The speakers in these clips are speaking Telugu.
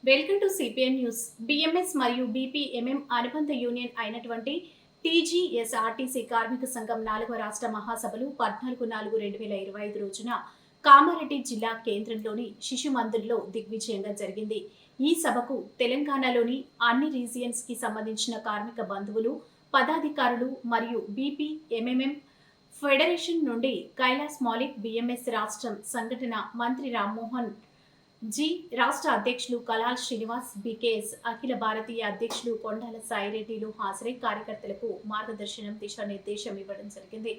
Welcome to CPN news. BMS మరియు బీపీఎంఎం అనుబంధ యూనియన్ అయినటువంటి టీజీఎస్ఆర్టీసీ కార్మిక సంఘం 4వ రాష్ట్ర మహాసభలు 14/4/2025 రోజున కామారెడ్డి జిల్లా కేంద్రంలోని శిశు మందిర్లో దిగ్విజయంగా జరిగింది. ఈ సభకు తెలంగాణలోని అన్ని రీజియన్స్ కి సంబంధించిన కార్మిక బంధువులు, పదాధికారులు మరియు బీపీఎంఎం ఫెడరేషన్ నుండి కైలాస్ మాలిక్, బిఎంఎస్ రాష్ట్రం సంఘటన మంత్రి రామ్మోహన్ జి, రాష్ట్ర అధ్యక్షులు కలాల్ శ్రీనివాస్, బీకేఎస్ అఖిల భారతీయ అధ్యక్షులు కొండాల సాయిరెడ్డిలు హాజరై కార్యకర్తలకు మార్గదర్శనం, దిశానిర్దేశం ఇవ్వడం జరిగింది.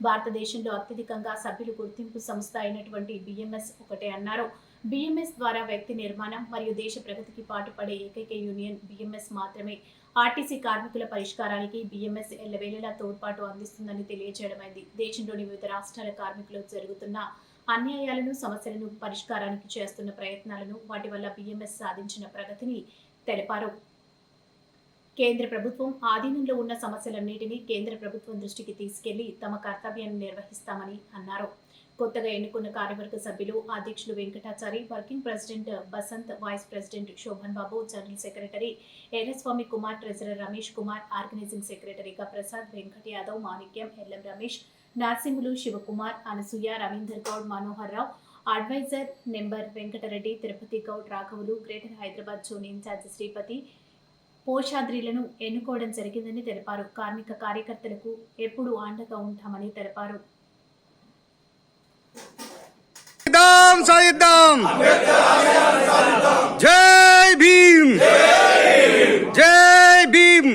భారతదేశంలో అత్యధికంగా సభ్యులు గుర్తింపు సంస్థ అయినటువంటి బిఎంఎస్ ఒకటే అన్నారు. బిఎంఎస్ ద్వారా వ్యక్తి నిర్మాణం మరియు దేశ ప్రగతికి పాటుపడే ఏకైక యూనియన్ బిఎంఎస్ మాత్రమే. ఆర్టీసీ కార్మికుల పరిష్కారానికి బిఎంఎస్ ఎల్లవేళలా తోడ్పాటు అందిస్తుందని తెలియజేయడమైంది. దేశంలోని వివిధ రాష్ట్రాల కార్మికులు జరుగుతున్న అన్యాయాలను, సమస్యలను పరిష్కారానికి చేస్తున్న ప్రయత్నాలను, వాటి వల్ల బిఎంఎస్ సాధించిన ప్రగతిని తెలిపారు. కేంద్ర ప్రభుత్వం ఆధీనంలో ఉన్న సమస్యలన్నింటినీ కేంద్ర ప్రభుత్వం దృష్టికి తీసుకెళ్లి తమ కర్తవ్యాన్ని నిర్వహిస్తామని అన్నారు. కొత్తగా ఎన్నుకున్న కార్యవర్గ సభ్యులు అధ్యక్షులు Venkatachari, working president Basant, vice president Shobhan Babu, general secretary Erraswamy Kumar, treasurer Ramesh Kumar, organizing సెక్రటరీగా Prasad, Venkat Yadav, Manikyam, L M Ramesh, Narsimhulu, Shivakumar, Anasuya, Ravinder Goud, Manohar Rao, adviser number Venkatareddy, Tirupati Goud, రాఘవులు, greater Hyderabad zone in charge Sripathi, పోషాద్రిలను ఎన్నుకోవడం జరిగిందని తెలిపారు. కార్మిక కార్యకర్తలకు ఎప్పుడూ అండగా ఉంటామని తెలిపారు. జై భీమ్, జై భీమ్.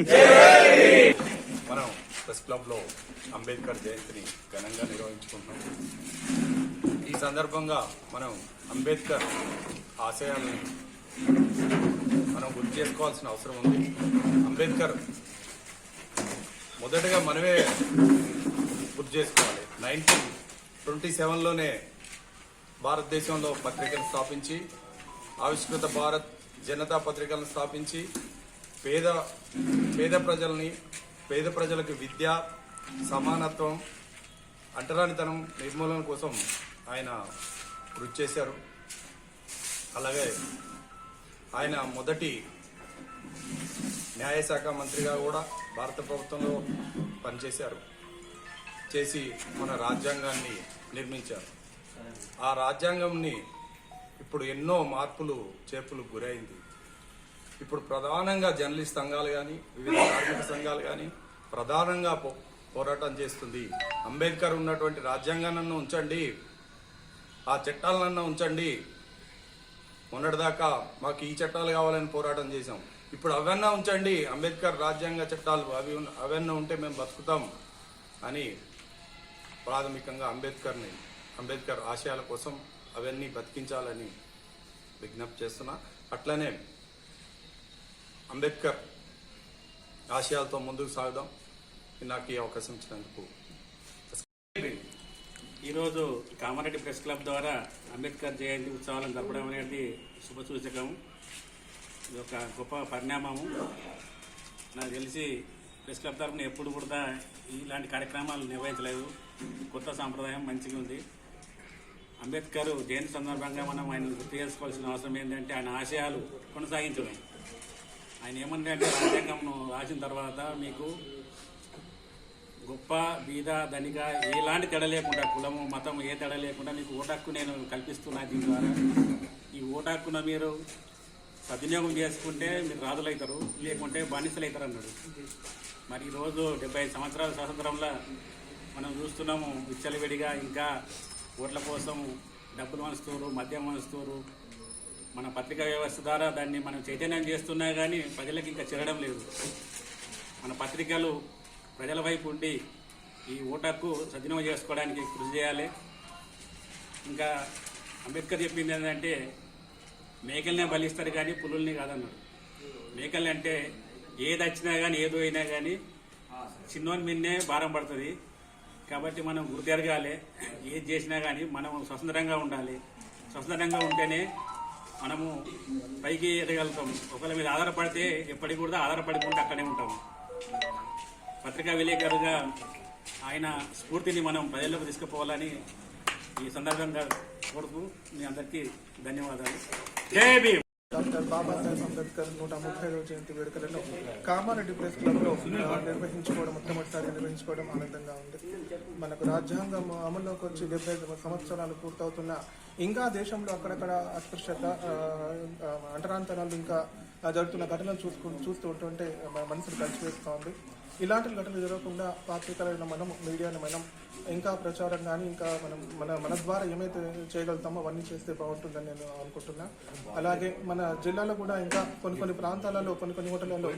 మనం ప్రెస్ క్లబ్ లో అంబేద్కర్ జయంతిని ఘనంగా నిర్వహించుకుంటున్నాం. ఈ సందర్భంగా మనం అంబేద్కర్ ఆశయాలను మనం గుర్తు చేసుకోవాల్సిన అవసరం ఉంది. అంబేద్కర్ మొదటగా మనమే గుర్తు చేసుకోవాలి. 1927లోనే భారతదేశంలో పత్రికలు స్థాపించి, ఆవిష్కృత భారత్ జనతా పత్రికలను స్థాపించి పేద ప్రజలకు విద్య, సమానత్వం, అంటరానితనం నిర్మూలన కోసం ఆయన కృషి చేశారు. అలాగే ఆయన మొదటి న్యాయశాఖ మంత్రిగా కూడా భారత ప్రభుత్వంలో పనిచేశారు. చేసి మన రాజ్యాంగాన్ని నిర్మించారు. ఆ రాజ్యాంగంని ఇప్పుడు ఎన్నో మార్పులు చేర్పులు గురైంది. ఇప్పుడు ప్రధానంగా జర్నలిస్ట్ సంఘాలు కానీ, వివిధ కార్మిక సంఘాలు కానీ ప్రధానంగా పోరాటం చేస్తుంది. అంబేద్కర్ ఉన్నటువంటి రాజ్యాంగాన్ని ఉంచండి, ఆ చట్టాలన్నా ఉంచండి. మొన్నటిదాకా మాకు ఈ చట్టాలు కావాలని పోరాటం చేశాం. ఇప్పుడు అవన్నీ ఉంచండి, అంబేద్కర్ రాజ్యాంగ చట్టాలు అవన్నీ ఉంటే మేము బతుకుతాం అని ప్రాథమికంగా అంబేద్కర్ ఆశయాల కోసం అవన్నీ బతికించాలని విజ్ఞప్తి చేస్తున్నా. అట్లనే అంబేద్కర్ ఆశయాలతో ముందుకు సాగుదాం. నాకు ఈ అవకాశం ఇచ్చినందుకు. ఈరోజు కామారెడ్డి ప్రెస్ క్లబ్ ద్వారా అంబేద్కర్ జయంతి ఉత్సవాలను జరపడం అనేది శుభసూచకం. ఇది ఒక గొప్ప పరిణామము. నాకు తెలిసి ప్రెస్ క్లబ్ తరఫున ఎప్పుడు కూడా ఇలాంటి కార్యక్రమాలు నిర్వహించలేదు. కొత్త సాంప్రదాయం మంచిగా ఉంది. అంబేద్కర్ జయంతి సందర్భంగా మనం ఆయన గుర్తు చేసుకోవాల్సిన అవసరం ఏంటంటే ఆయన ఆశయాలు కొనసాగించడం. ఆయన ఏమంటే రాజ్యాంగం రాసిన తర్వాత మీకు గొప్ప, బీద, ధనిక ఎలాంటి తేడా లేకుండా, కులము, మతం ఏ తేడా లేకుండా మీకు ఓటు హక్కు నేను కల్పిస్తున్నా. దీని ద్వారా ఈ ఓటు హక్కును మీరు సద్వినియోగం చేసుకుంటే మీరు రాజులవుతారు, లేకుంటే బానిసలు అవుతారు అన్నాడు. మరి ఈరోజు 75 సంవత్సరాల స్వాతంత్రంలో మనం చూస్తున్నాము విచ్చలవిడిగా ఇంకా ఓట్ల కోసం డబ్బులు వనస్తూరు, మద్యం వనస్తూరు. మన పత్రికా వ్యవస్థ ద్వారా దాన్ని మనం చైతన్యం చేస్తున్నా కానీ ప్రజలకు ఇంకా చేరడం లేదు. మన పత్రికలు ప్రజల వైపు ఉండి ఈ ఓటర్కు సద్వినియోగం చేసుకోవడానికి కృషి చేయాలి. ఇంకా అంబేద్కర్ చెప్పింది ఏంటంటే మేకల్నే బలిస్తారు కానీ పులుల్ని కాదన్నాడు. మేకల్ని అంటే ఏది వచ్చినా కానీ ఏదో అయినా కానీ చిన్నోని మిన్నే భారం పడుతుంది. కాబట్టి మనం గుర్తెరగాలి. ఏది చేసినా కానీ మనం స్వతంత్రంగా ఉండాలి. స్వతంత్రంగా ఉంటేనే మనము పైకి ఎదగలుగుతాం. ఒకరి మీద ఆధారపడితే ఎప్పటికి కూడా ఆధారపడకుండా అక్కడే ఉంటాము. పత్రికా విలేకరుగా ఆయన స్ఫూర్తిని మనం ప్రజల్లోకి తీసుకుపోవాలని ఈ సందర్భంగా కోరుకు మీ అందరికీ ధన్యవాదాలు. జై భీమ్. డాక్టర్ బాబాసాహెబ్ అంబేద్కర్ 135వ జయంతి వేడుకలను కామారెడ్డి ప్రెస్ క్లబ్లో మొట్టమొదటిసారి నిర్వహించుకోవడం ఆనందంగా ఉంది. మనకు రాజ్యాంగం అమల్లోకి వచ్చి 75 సంవత్సరాలు పూర్తవుతున్న ఇంకా దేశంలో అక్కడక్కడ అస్పృశ్యత అంటరాంతరాలు ఇంకా జరుగుతున్న ఘటనలు చూస్తూ ఉంటుంటే మనసును కలిసివేస్తూ ఉంది. ఇలాంటి ఘటనలు జరగకుండా పాత్రికలైన మనం, మీడియాని మనం ఇంకా ప్రచారం కానీ ఇంకా మన ద్వారా ఏమైతే చేయగలుగుతామో అవన్నీ చేస్తే బాగుంటుందని నేను అనుకుంటున్నా. అలాగే మన జిల్లాలో కూడా ఇంకా కొన్ని ప్రాంతాలలో కొన్ని హోటళ్లలో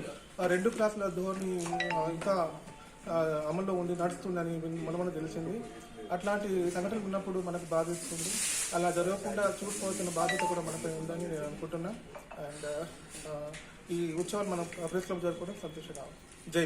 2 క్లాసుల ధోరణి ఇంకా అమల్లో ఉండి నడుస్తుందని మనకు తెలిసింది. అట్లాంటి సంఘటనలు ఉన్నప్పుడు మనకు బాధిస్తుంది. అలా జరగకుండా చూసుకోవాల్సిన బాధ్యత కూడా మనపై ఉందని నేను అనుకుంటున్నా. అండ్ ఈ ఉత్సవాలు మనం ప్రెస్ క్లబ్ జరుపుకోవడం సంతోషంగా. జై